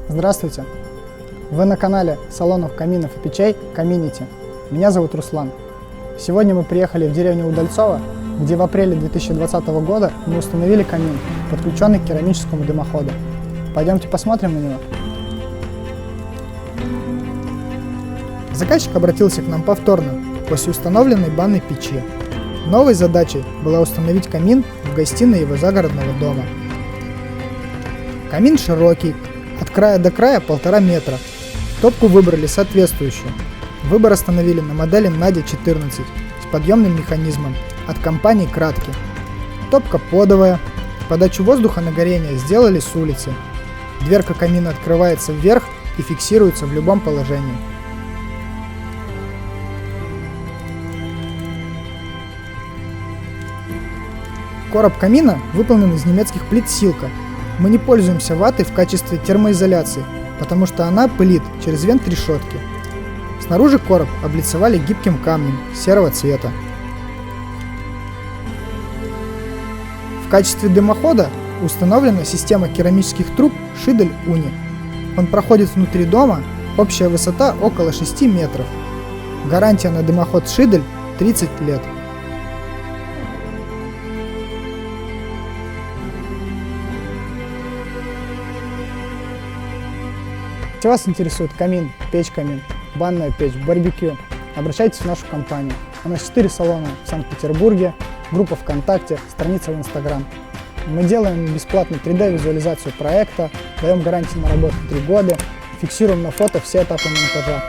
Здравствуйте! Вы на канале салонов каминов и печей Community. Меня зовут Руслан. Сегодня мы приехали в деревню Удальцово, где в апреле 2020 года мы установили камин, подключенный к керамическому дымоходу. Пойдемте посмотрим на него. Заказчик обратился к нам повторно после установленной банной печи. Новой задачей была установить камин в гостиной его загородного дома. Камин широкий, от края до края 1,5 метра. Топку выбрали соответствующую. Выбор остановили на модели Надя 14 с подъемным механизмом от компании Кратки. Топка подовая, подачу воздуха на горение сделали с улицы. Дверка камина открывается вверх и фиксируется в любом положении. Короб камина выполнен из немецких плит Силка. Мы не пользуемся ватой в качестве термоизоляции, потому что она пылит через вент решетки. Снаружи короб облицевали гибким камнем серого цвета. В качестве дымохода установлена система керамических труб Шидель Уни. Он проходит внутри дома, общая высота около 6 метров. Гарантия на дымоход Шидель 30 лет. Если вас интересует камин, печь-камин, банная печь, барбекю, обращайтесь в нашу компанию. У нас 4 салона в Санкт-Петербурге, группа ВКонтакте, страница в Инстаграм. Мы делаем бесплатную 3D-визуализацию проекта, даем гарантию на работу 3 года, фиксируем на фото все этапы монтажа.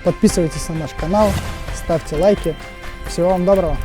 Подписывайтесь на наш канал, ставьте лайки. Всего вам доброго!